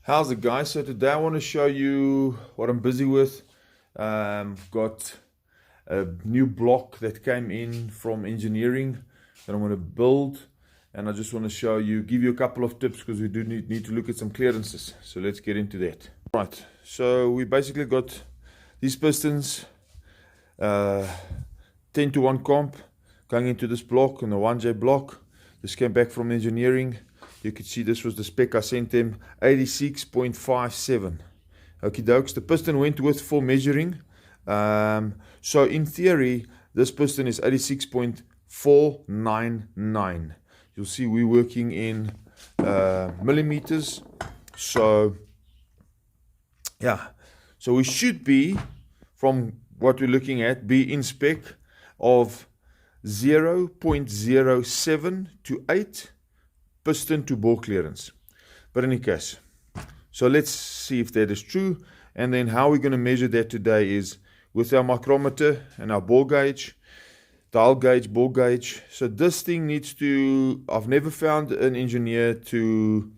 How's it, guys? So today I want to show you what I'm busy with. Got a new block that came in from engineering that I'm going to build, and I just want to show you, give you a couple of tips because we do need to look at some clearances. So let's get into that. Right, so we basically got these pistons, 10-to-1 comp going into this block on the 1J block. This came back from engineering. You can see this was the spec I sent them, 86.57. Okie dokes, the piston went with for measuring. So in theory, this piston is 86.499. You'll see we're working in millimeters. So yeah, so we should be, from what we're looking at, be in spec of 0.07 to 8 piston to bore clearance. But in any case, so let's see if that is true. And then how we're going to measure that today is with our micrometer and our bore gauge, dial gauge, bore gauge. So this thing needs to, I've never found an engineer to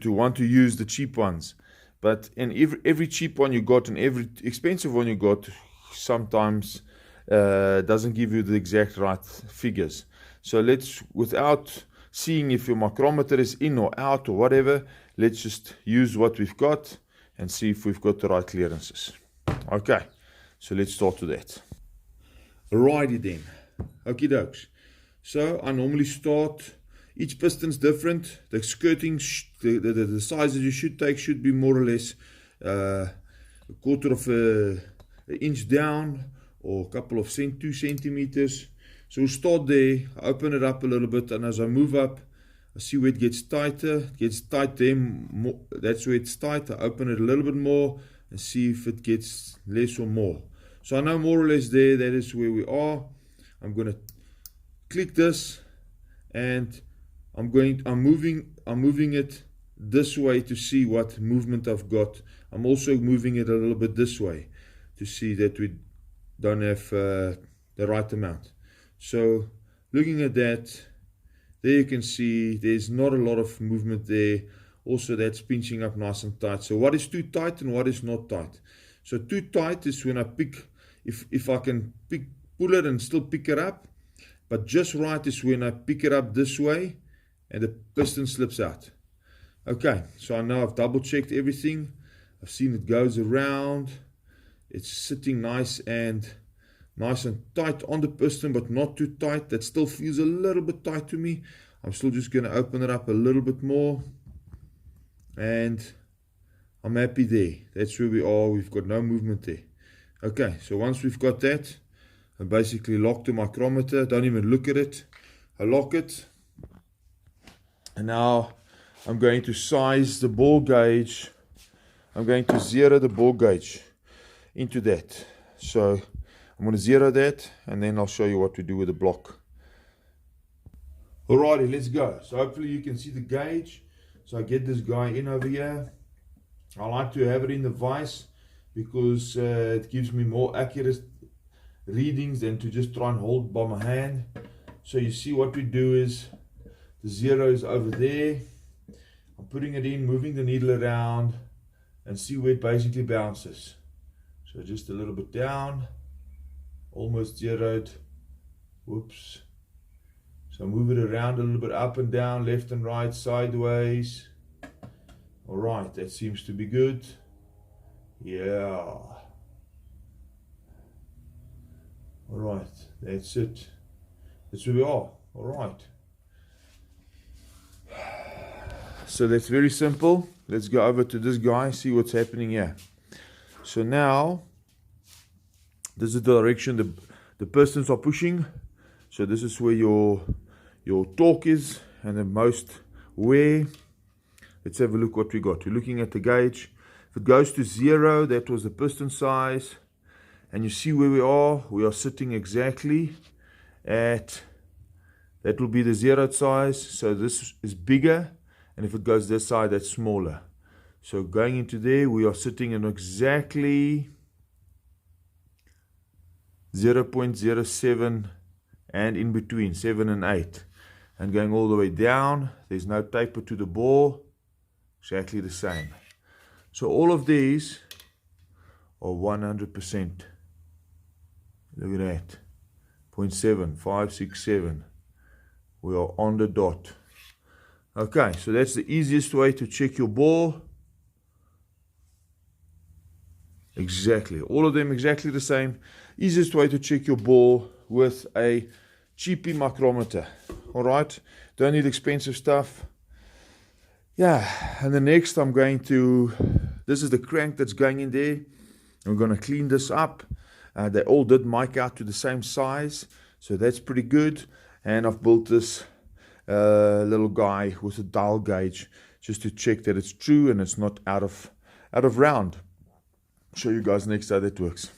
want to use the cheap ones. But in every cheap one you got and every expensive one you got sometimes doesn't give you the exact right figures. So let's, without seeing if your micrometer is in or out or whatever, let's just use what we've got and see if we've got the right clearances. Okay, so let's start with that. Alrighty then, okie dokes. So I normally start, each piston's different. The skirting, the sizes you should take should be more or less a quarter of an inch down or a couple of 2 centimeters. So we'll start there, open it up a little bit, and as I move up, I see where it gets tighter. It gets tight there, more, that's where it's tight. I open it a little bit more and see if it gets less or more. So I know more or less there, that is where we are. I'm going to click this, and I'm moving it this way to see what movement I've got. I'm also moving it a little bit this way to see that we don't have the right amount. So looking at that, there you can see there's not a lot of movement there. Also that's pinching up nice and tight. So what is too tight and what is not tight? So too tight is when I pick, if I can pull it and still pick it up, but just right is when I pick it up this way and the piston slips out. Okay, so I know I've double checked everything. I've seen it goes around. It's sitting nice and tight on the piston, but not too tight. That still feels a little bit tight to me. I'm still just going to open it up a little bit more, and I'm happy there. That's where we are. We've got no movement there. Okay, so once we've got that, I basically lock the micrometer. Don't even look at it. I lock it, and now I'm going to size the bore gauge. I'm going to zero the bore gauge into that. So I'm going to zero that, and then I'll show you what we do with the block. Alrighty, let's go. So hopefully you can see the gauge. So I get this guy in over here. I like to have it in the vise because it gives me more accurate readings than to just try and hold by my hand. So you see what we do is the zero is over there. I'm putting it in, moving the needle around, and see where it basically bounces. So just a little bit down. Almost zeroed. Whoops. So move it around a little bit, up and down, left and right, sideways. Alright, that seems to be good. Yeah. Alright, that's it. That's where we are. Alright. So that's very simple. Let's go over to this guy, see what's happening here. So now, this is the direction the pistons are pushing. So this is where your torque is and the most wear. Let's have a look what we got. We're looking at the gauge. If it goes to 0, that was the piston size. And you see where we are. We are sitting exactly at, that will be the zeroed size. So this is bigger. And if it goes this side, that's smaller. So going into there, we are sitting in exactly 0.07 and in between 7 and 8, and going all the way down. There's no taper to the bore, exactly the same. So all of these are 100%. Look at that. 0.7, 5, 6, 7. We are on the dot. Okay, so that's the easiest way to check your bore. Exactly. All of them exactly the same. Easiest way to check your bore with a cheapy micrometer. Alright, don't need expensive stuff. Yeah, and the next I'm going to, this is the crank that's going in there. I'm going to clean this up. They all did mic out to the same size, so that's pretty good. And I've built this little guy with a dial gauge just to check that it's true and it's not out of round. Show you guys next how that works.